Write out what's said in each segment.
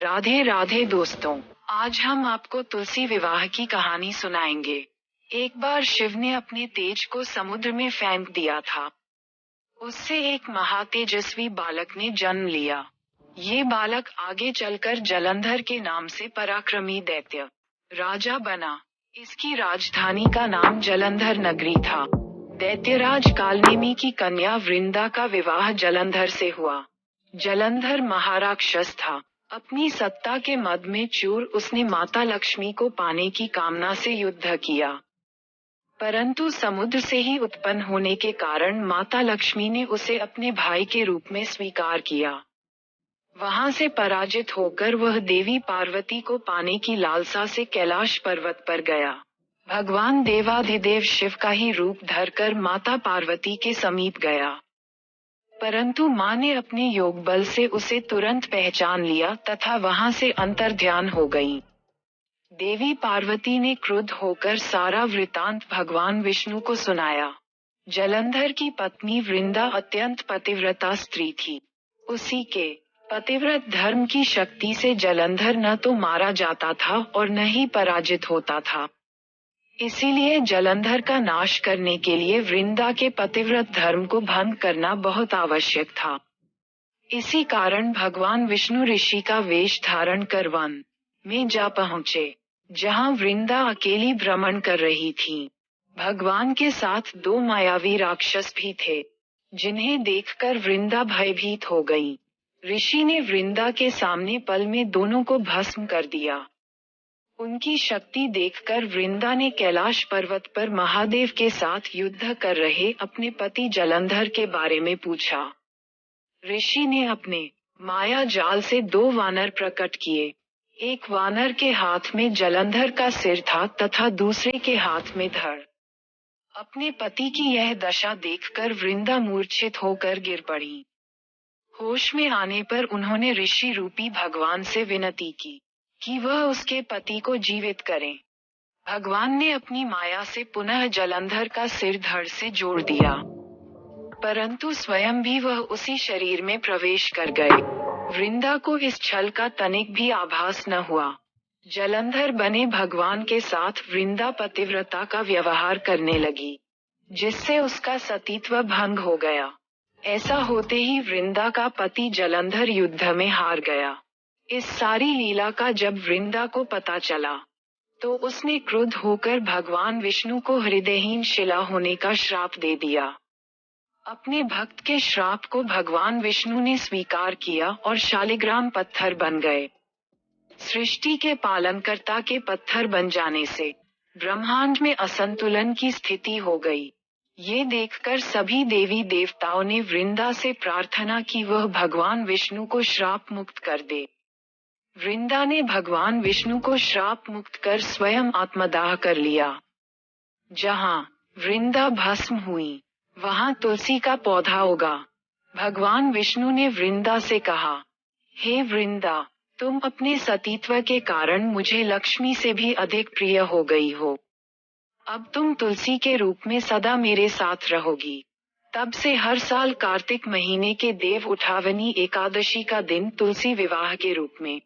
राधे राधे दोस्तों, आज हम आपको तुलसी विवाह की कहानी सुनाएंगे। एक बार शिव ने अपने तेज को समुद्र में फेंक दिया था। उससे एक महातेजस्वी बालक ने जन्म लिया। ये बालक आगे चलकर जलंधर के नाम से पराक्रमी दैत्य राजा बना। इसकी राजधानी का नाम जलंधर नगरी था। दैत्यराज कालनेमी की कन्या वृंदा का विवाह जलंधर से हुआ। जलंधर महाराक्षस था। अपनी सत्ता के मद में चूर उसने माता लक्ष्मी को पाने की कामना से युद्ध किया, परंतु समुद्र से ही उत्पन्न होने के कारण माता लक्ष्मी ने उसे अपने भाई के रूप में स्वीकार किया। वहां से पराजित होकर वह देवी पार्वती को पाने की लालसा से कैलाश पर्वत पर गया। भगवान देवाधिदेव शिव का ही रूप धरकर माता पार्वती के समीप गया, परंतु मां ने अपने योग बल से उसे तुरंत पहचान लिया तथा वहां से अंतर्ध्यान हो गई। देवी पार्वती ने क्रुद्ध होकर सारा वृतांत भगवान विष्णु को सुनाया। जलंधर की पत्नी वृंदा अत्यंत पतिव्रता स्त्री थी। उसी के पतिव्रत धर्म की शक्ति से जलंधर न तो मारा जाता था और न ही पराजित होता था। इसीलिए जलंधर का नाश करने के लिए वृंदा के पतिव्रत धर्म को भंग करना बहुत आवश्यक था। इसी कारण भगवान विष्णु ऋषि का वेश धारण कर वन में जा पहुँचे, जहाँ वृंदा अकेली भ्रमण कर रही थी। भगवान के साथ दो मायावी राक्षस भी थे, जिन्हें देखकर वृंदा भयभीत हो गई। ऋषि ने वृंदा के सामने पल में दोनों को भस्म कर दिया। उनकी शक्ति देखकर वृंदा ने कैलाश पर्वत पर महादेव के साथ युद्ध कर रहे अपने पति जलंधर के बारे में पूछा। ऋषि ने अपने माया जाल से दो वानर प्रकट किए। एक वानर के हाथ में जलंधर का सिर था तथा दूसरे के हाथ में धड़। अपने पति की यह दशा देखकर वृंदा मूर्छित होकर गिर पड़ी। होश में आने पर उन्होंने ऋषि रूपी भगवान से विनती की कि वह उसके पति को जीवित करें। भगवान ने अपनी माया से पुनः जलंधर का सिर धड़ से जोड़ दिया, परंतु स्वयं भी वह उसी शरीर में प्रवेश कर गए। वृंदा को इस छल का तनिक भी आभास न हुआ। जलंधर बने भगवान के साथ वृंदा पतिव्रता का व्यवहार करने लगी, जिससे उसका सतीत्व भंग हो गया। ऐसा होते ही वृंदा का पति जलंधर युद्ध में हार गया। इस सारी लीला का जब वृंदा को पता चला, तो उसने क्रुद्ध होकर भगवान विष्णु को हृदयहीन शिला होने का श्राप दे दिया। अपने भक्त के श्राप को भगवान विष्णु ने स्वीकार किया और शालिग्राम पत्थर बन गए। सृष्टि के पालनकर्ता के पत्थर बन जाने से ब्रह्मांड में असंतुलन की स्थिति हो गई। ये देखकर सभी देवी देवताओं ने वृंदा से प्रार्थना की वह भगवान विष्णु को श्राप मुक्त कर दे। वृंदा ने भगवान विष्णु को श्राप मुक्त कर स्वयं आत्मदाह कर लिया। जहाँ वृंदा भस्म हुई, वहाँ तुलसी का पौधा उगा। भगवान विष्णु ने वृंदा से कहा, हे वृंदा, तुम अपने सतीत्व के कारण मुझे लक्ष्मी से भी अधिक प्रिय हो गई हो। अब तुम तुलसी के रूप में सदा मेरे साथ रहोगी। तब से हर साल कार्तिक महीने के देव उठावनी एकादशी का दिन तुलसी विवाह के रूप में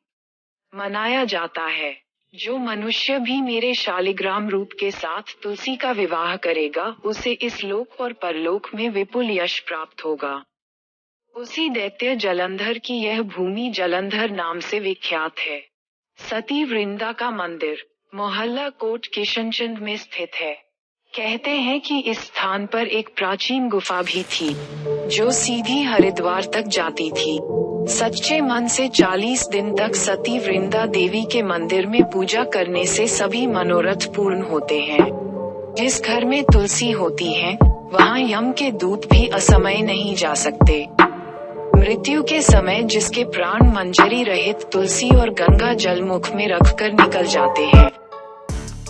मनाया जाता है। जो मनुष्य भी मेरे शालिग्राम रूप के साथ तुलसी का विवाह करेगा, उसे इस लोक और परलोक में विपुल यश प्राप्त होगा। उसी दैत्य जलंधर की यह भूमि जलंधर नाम से विख्यात है। सती वृंदा का मंदिर मोहल्ला कोट किशनचंद में स्थित है। कहते हैं कि इस स्थान पर एक प्राचीन गुफा भी थी, जो सीधी हरिद्वार तक जाती थी। सच्चे मन से 40 दिन तक सती वृंदा देवी के मंदिर में पूजा करने से सभी मनोरथ पूर्ण होते हैं। जिस घर में तुलसी होती है, वहाँ यम के दूत भी असमय नहीं जा सकते। मृत्यु के समय जिसके प्राण मंजरी रहित तुलसी और गंगा जल मुख में रखकर निकल जाते हैं,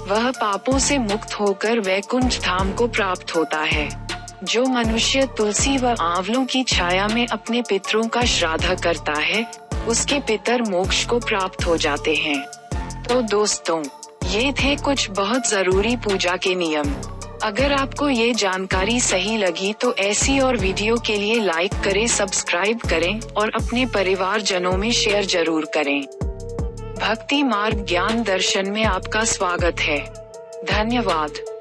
वह पापों से मुक्त होकर वैकुंठ धाम को प्राप्त होता है। जो मनुष्य तुलसी व आंवलों की छाया में अपने पितरों का श्राद्ध करता है, उसके पितर मोक्ष को प्राप्त हो जाते हैं। तो दोस्तों, ये थे कुछ बहुत जरूरी पूजा के नियम। अगर आपको ये जानकारी सही लगी तो ऐसी और वीडियो के लिए लाइक करें, सब्सक्राइब करें और अपने परिवारजनों में शेयर जरूर करें। भक्ति मार्ग ज्ञान दर्शन में आपका स्वागत है। धन्यवाद।